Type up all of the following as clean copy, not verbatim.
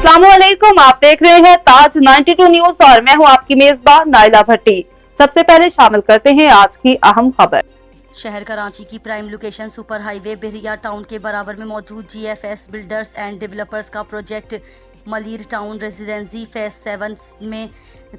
अस्सलामुअलैकुम, आप देख रहे हैं ताज 92 न्यूज और मैं हूं आपकी मेजबान नाइला भट्टी। सबसे पहले शामिल करते हैं आज की अहम खबर। शहर कराची की प्राइम लोकेशन सुपर हाईवे बहरिया टाउन के बराबर में मौजूद जीएफएस बिल्डर्स एंड डेवलपर्स का project Malir town residency phase 7 में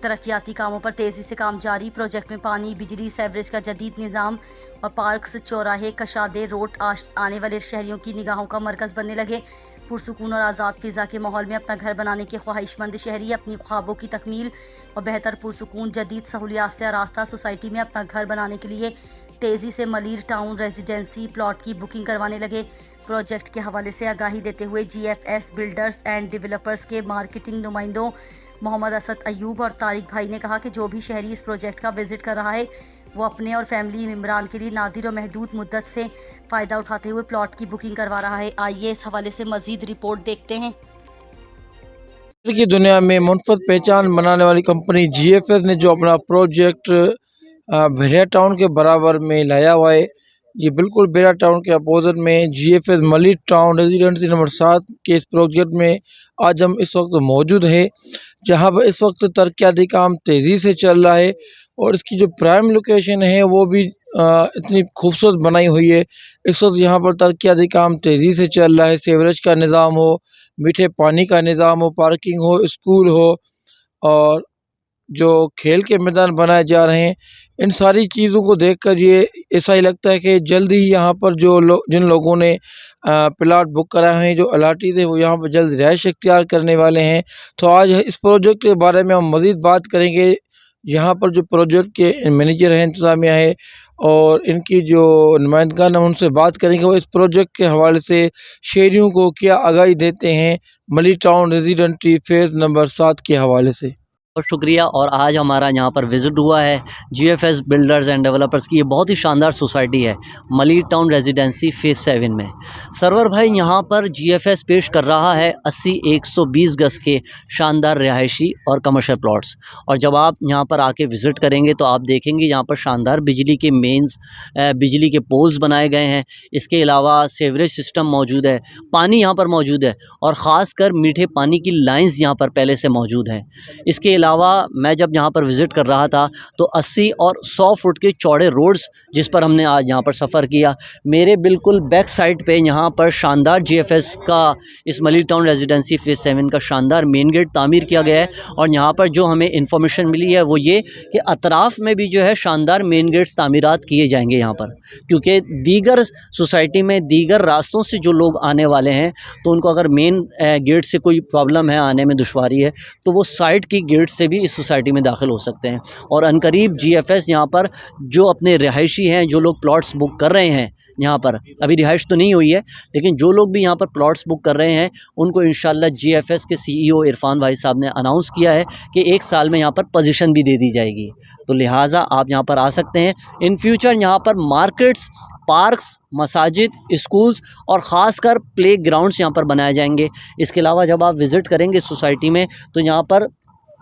तरक्याती कामों पर तेजी से काम जारी। प्रोजेक्ट में पानी, बिजली, सेवरेज का जदीद निज़ाम और पार्क्स, चौराहे, कशादे रोड आने वाले शहरियों की निगाहों का मरकज़ बनने लगे। पुरसुकून और आज़ाद फ़िज़ा के माहौल में अपना घर बनाने के ख्वाहिशमंद शहरी अपनी ख्वाबों की तकमील और बेहतर पुरसुकून जदीद सहूलियात से आरास्ता सोसाइटी में अपना घर बनाने के लिए तेज़ी से मलिर टाउन रेजिडेंसी प्लॉट की बुकिंग करवाने लगे। प्रोजेक्ट के हवाले से आगाही देते हुए जीएफएस बिल्डर्स एंड डेवलपर्स के मार्केटिंग नुमाइंदों मोहम्मद असद अयूब और तारिक भाई ने कहा कि जो भी शहरी इस प्रोजेक्ट का विजिट कर रहा है वो अपने और फैमिली मेम्बरान के लिए नादिर और महदूद मुद्दत से फ़ायदा उठाते हुए प्लॉट की बुकिंग करवा रहा है। आइए इस हवाले से मज़ीद रिपोर्ट देखते हैं। की दुनिया में मुनफरद पहचान बनाने वाली कंपनी जीएफएस ने जो अपना प्रोजेक्ट बहरिया टाउन के बराबर में लाया हुआ है, ये बिल्कुल बहरिया टाउन के अपोजिट में GFS Malir town residency number 7 के इस प्रोजेक्ट में आज हम इस वक्त मौजूद है, जहां पर इस वक्त तरक्याती काम तेज़ी से चल रहा है और इसकी जो प्राइम लोकेशन है वो भी इतनी खूबसूरत बनाई हुई है। इस वक्त यहाँ पर तरक्याती काम तेज़ी से चल रहा है। सीवरेज का निज़ाम हो, मीठे पानी का निज़ाम हो, पार्किंग हो, स्कूल हो और जो खेल के मैदान बनाए जा रहे हैं, इन सारी चीज़ों को देखकर ये ऐसा ही लगता है कि जल्द ही यहाँ पर जिन लोगों ने प्लाट बुक कराए हैं, जो अलाटीज़ है, वो यहाँ पर जल्द रिहाइश इख्तियार करने वाले हैं। तो आज इस प्रोजेक्ट के बारे में हम मज़ीद बात करेंगे। यहाँ पर जो प्रोजेक्ट के मैनेजर हैं, इंतज़ामिया है और इनकी जो नुमाइंदगान हैं, उनसे बात करेंगे वो इस प्रोजेक्ट के हवाले से शहरियों को क्या आगाही देते हैं Malir town residency phase number 7 के हवाले से। बहुत शुक्रिया। और आज हमारा यहाँ पर विज़िट हुआ है जीएफएस बिल्डर्स एंड डेवलपर्स की। ये बहुत ही शानदार सोसाइटी है मलिर टाउन रेजिडेंसी फेज़ 7 में। सरवर भाई यहाँ पर जीएफएस पेश कर रहा है 80-120 गज़ के शानदार रिहायशी और कमर्शियल प्लॉट्स। और जब आप यहाँ पर आके विज़िट करेंगे तो आप देखेंगे यहाँ पर शानदार बिजली के मेंस, बिजली के पोल्स बनाए गए हैं। इसके अलावा सेवरेज सिस्टम मौजूद है, पानी यहाँ पर मौजूद है और ख़ास कर मीठे पानी की लाइन्स यहाँ पर पहले से मौजूद हैं। इसके अलावा मैं जब यहाँ पर विज़िट कर रहा था तो 80 और 100 फुट के चौड़े रोड्स जिस पर हमने आज यहाँ पर सफ़र किया, मेरे बिल्कुल बैक साइड पे यहाँ पर शानदार जीएफएस का इस मलिर टाउन रेजिडेंसी फेज़ 7 का शानदार मेन गेट तामीर किया गया है। और यहाँ पर जो हमें इंफॉर्मेशन मिली है वो ये कि अतराफ़ में भी जो है शानदार मेन गेट्स तामीरात किए जाएंगे यहाँ पर, क्योंकि दीगर सोसाइटी में दीगर रास्तों से जो लोग आने वाले हैं तो उनको अगर मेन गेट से कोई प्रॉब्लम है, आने में दुश्वारी है, तो वो साइड की गेट से भी इस सोसाइटी में दाखिल हो सकते हैं। और अनकरीब जीएफएस यहाँ पर जो अपने रिहायशी हैं, जो लोग प्लॉट्स बुक कर रहे हैं, यहाँ पर अभी रिहाइश तो नहीं हुई है, लेकिन जो लोग भी यहाँ पर प्लॉट्स बुक कर रहे हैं उनको इंशाल्लाह जीएफएस के सीईओ इरफान भाई साहब ने अनाउंस किया है कि 1 साल में यहाँ पर पोजीशन भी दे दी जाएगी। तो लिहाजा आप यहाँ पर आ सकते हैं। इन फ्यूचर यहाँ पर मार्केट्स, पार्क्स, मसाजिद, स्कूल्स और ख़ास कर प्ले ग्राउंड्स यहाँ पर बनाए जाएंगे। इसके अलावा जब आप विज़िट करेंगे सोसाइटी में तो यहाँ पर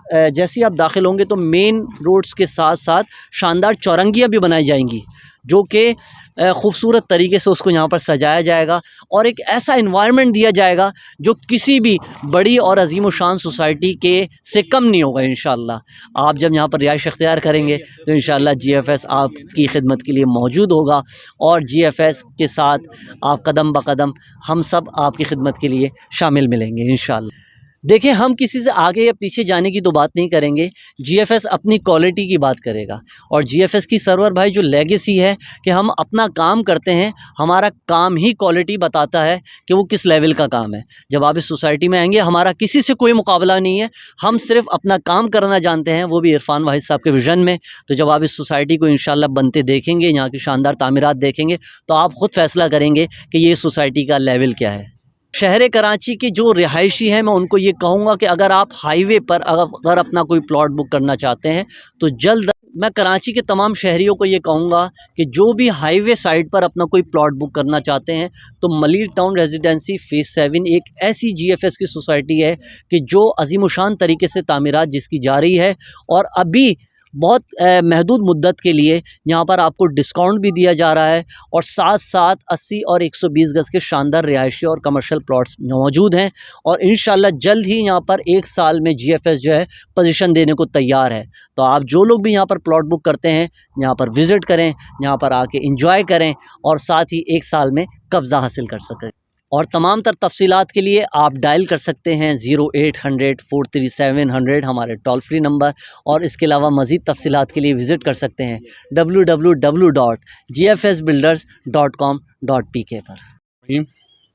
जैसे ही आप दाखिल होंगे तो मेन रोड्स के साथ साथ शानदार चौरंगियाँ भी बनाई जाएंगी, जो कि ख़ूबसूरत तरीके से उसको यहाँ पर सजाया जाएगा और एक ऐसा इन्वायरमेंट दिया जाएगा जो किसी भी बड़ी और अजीम शान सोसाइटी के से कम नहीं होगा। इंशाअल्लाह आप जब यहाँ पर रिहाइश इख्तियार करेंगे तो इंशाअल्लाह जीएफएस आपकी खिदमत के लिए मौजूद होगा और जीएफएस के साथ आप कदम ब कदम हम सब आपकी खिदमत के लिए शामिल मिलेंगे इंशाअल्लाह। देखिए, हम किसी से आगे या पीछे जाने की तो बात नहीं करेंगे, जीएफएस अपनी क्वालिटी की बात करेगा। और जीएफएस की सरवर भाई जो लेगेसी है कि हम अपना काम करते हैं, हमारा काम ही क्वालिटी बताता है कि वो किस लेवल का काम है। जब आप इस सोसाइटी में आएंगे, हमारा किसी से कोई मुकाबला नहीं है, हम सिर्फ अपना काम करना जानते हैं, वो भी इरफान भाई साहब के विज़न में। तो जब आप इस सोसाइटी को इंशाल्लाह बनते देखेंगे, यहाँ की शानदार तामीरात देखेंगे, तो आप ख़ुद फैसला करेंगे कि ये सोसाइटी का लेवल क्या है। शहर कराची के जो रिहायशी हैं, मैं उनको ये कहूँगा कि अगर आप हाईवे पर अगर अपना कोई प्लॉट बुक करना चाहते हैं तो जल्द, मैं कराची के तमाम शहरियों को ये कहूँगा कि जो भी हाईवे साइड पर अपना कोई प्लॉट बुक करना चाहते हैं तो मलिर टाउन रेजिडेंसी फेज़ 7 एक ऐसी जीएफएस की सोसाइटी है कि जो अजीम शान तरीके से तामीरात जिसकी जा रही है और अभी बहुत महदूद मुद्दत के लिए यहाँ पर आपको डिस्काउंट भी दिया जा रहा है और साथ साथ 80 और 120 गज़ के शानदार रिहायशी और कमर्शियल प्लॉट्स मौजूद हैं और इंशाल्लाह जल्द ही यहाँ पर 1 साल में GFS जो है पोजीशन देने को तैयार है। तो आप जो लोग भी यहाँ पर प्लॉट बुक करते हैं यहाँ पर विज़िट करें, यहाँ पर आके एंजॉय करें और साथ ही 1 साल में कब्ज़ा हासिल कर सकें। और तमाम तर तफसीलात के लिए आप डायल कर सकते हैं 0800 43700 हमारे टोल फ्री नंबर, और इसके अलावा मज़ीद तफसीलात के लिए विज़िट कर सकते हैं www.gfsbuilders.com.pk पर।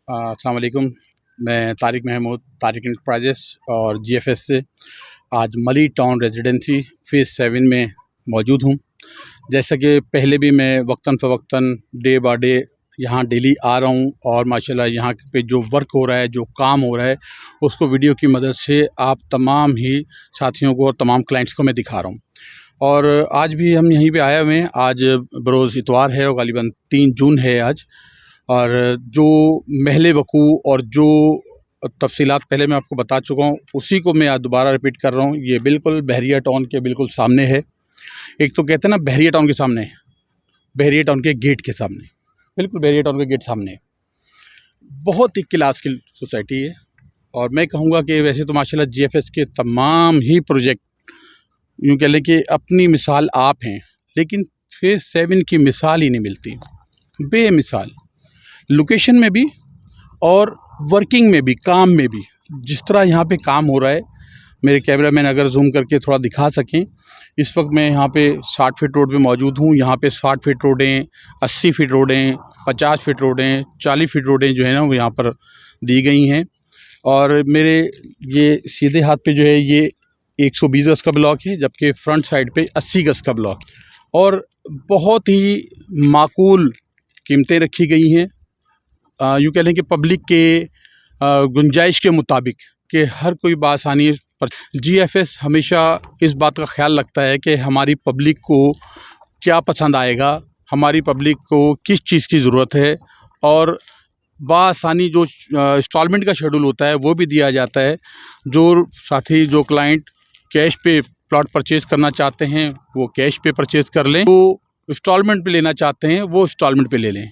अस्सलाम वालेकुम, मैं तारिक महमूद, तारिक इंटरप्राइजेस और GFS से आज मली टाउन रेजिडेंसी फ़ेज़ 7 में मौजूद हूँ। जैसा कि पहले भी मैं वक्तन फ़वक्तन डे बाय डे यहाँ डेली आ रहा हूँ और माशाल्लाह यहाँ पे जो वर्क हो रहा है, जो काम हो रहा है, उसको वीडियो की मदद से आप तमाम ही साथियों को और तमाम क्लाइंट्स को मैं दिखा रहा हूँ। और आज भी हम यहीं पे आए हुए हैं। आज बरोज़ इतवार है और गालिबन 3 जून है आज। और जो महले वकू और जो तफसीलात पहले मैं आपको बता चुका हूँ, उसी को मैं आज दोबारा रिपीट कर रहा हूँ। ये बिल्कुल बहरिया टाउन के बिल्कुल सामने है। एक तो कहते हैं ना बहरिया टाउन के सामने, बहरिया टाउन के गेट के सामने, बिल्कुल बहरिया टाउन के गेट सामने। बहुत ही क्लास की सोसाइटी है और मैं कहूँगा कि वैसे तो माशाल्लाह GFS के तमाम ही प्रोजेक्ट यूँ कह लें कि अपनी मिसाल आप हैं, लेकिन फ़ेज़ 7 की मिसाल ही नहीं मिलती। बेमिसाल लोकेशन में भी और वर्किंग में भी, काम में भी। जिस तरह यहाँ पे काम हो रहा है, मेरे कैमरामैन अगर जूम करके थोड़ा दिखा सकें, इस वक्त मैं यहाँ पे 60 फीट रोड पे मौजूद हूँ। यहाँ पे 60 फीट रोडें, 80 फीट रोडें, 50 फीट रोडें, 40 फीट रोडें जो है ना वो यहाँ पर दी गई हैं। और मेरे ये सीधे हाथ पे जो है ये 120 गज़ का ब्लॉक है, जबकि फ्रंट साइड पे 80 गज़ का ब्लॉक। और बहुत ही माकूल कीमतें रखी गई हैं, यूँ कह लें कि पब्लिक के गुंजाइश के मुताबिक, कि हर कोई बासानी पर GFS हमेशा इस बात का ख्याल रखता है कि हमारी पब्लिक को क्या पसंद आएगा, हमारी पब्लिक को किस चीज़ की ज़रूरत है, और बासानी जो इंस्टॉलमेंट का शेड्यूल होता है वो भी दिया जाता है। जो साथी, जो क्लाइंट कैश पे प्लॉट परचेज़ करना चाहते हैं वो कैश पे परचेज़ कर लें, वो इंस्टॉलमेंट पे लेना चाहते हैं वो इंस्टॉलमेंट पे ले लें।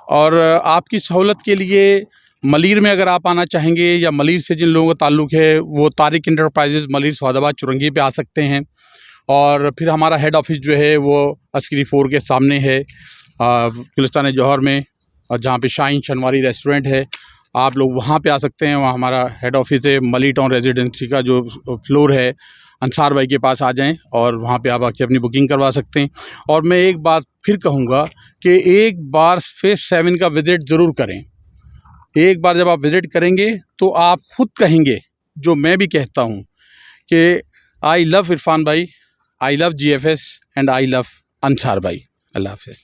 और आपकी सहूलत के लिए मलीर में अगर आप आना चाहेंगे या मलीर से जिन लोगों का ताल्लुक़ है वो तारिक इंटरप्राइजेज़ मलीर सौदाबाद चुरंगी पे आ सकते हैं। और फिर हमारा हेड ऑफ़िस जो है वो अस्करी 4 के सामने है गुलिस्तान जौहर में, और जहाँ पे शाहीन शनवारी रेस्टोरेंट है, आप लोग वहाँ पे आ सकते हैं। वहाँ हमारा हेड ऑफ़िस है। मली टाउन रेजिडेंसी का जो फ्लोर है अंसार भाई के पास आ जाएं और वहाँ पे आप आके अपनी बुकिंग करवा सकते हैं। और मैं एक बात फिर कहूँगा कि एक बार फ़ेज़ 7 का विज़िट ज़रूर करें। एक बार जब आप विज़िट करेंगे तो आप ख़ुद कहेंगे, जो मैं भी कहता हूँ, कि आई लव इरफान भाई, I love GFS and I love Ansar भाई। अल्लाह हाफ़िज़।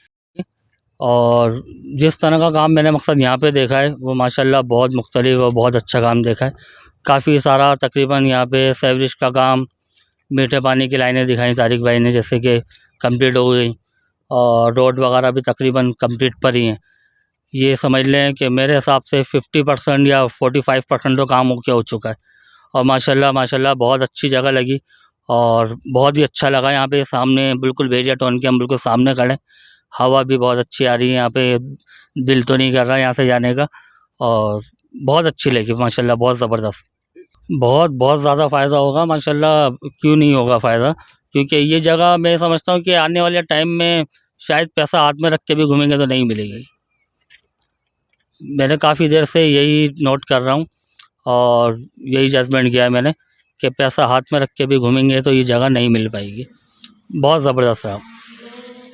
और जिस तरह का काम मैंने मकसद यहाँ पे देखा है वो माशाल्लाह बहुत मुख्तलिफ और बहुत अच्छा काम देखा है। काफ़ी सारा तकरीबन यहाँ पे सेवरेज का काम, मीठे पानी की लाइनें दिखाई तारिक भाई ने, जैसे कि कंप्लीट हो गई, और रोड वगैरह भी तकरीबन कंप्लीट पर ही हैं। ये समझ लें कि मेरे हिसाब से 50% या 45% तो काम हो चुका है। और माशाल्लाह बहुत अच्छी जगह लगी और बहुत ही अच्छा लगा। यहाँ पे सामने बिल्कुल बहरिया टाउन के हम बिल्कुल सामने खड़े, हवा भी बहुत अच्छी आ रही है यहाँ पे, दिल तो नहीं कर रहा यहाँ से जाने का, और बहुत अच्छी लगी माशाल्लाह, बहुत ज़बरदस्त। बहुत ज़्यादा फ़ायदा होगा माशाल्लाह, क्यों नहीं होगा फ़ायदा, क्योंकि ये जगह मैं समझता हूँ कि आने वाले टाइम में शायद पैसा हाथ में रख के भी घूमेंगे तो नहीं मिलेगी। मैंने काफ़ी देर से यही नोट कर रहा हूँ और यही जजमेंट किया है मैंने कि पैसा हाथ में रख के भी घूमेंगे तो ये जगह नहीं मिल पाएगी। बहुत ज़बरदस्त रहा।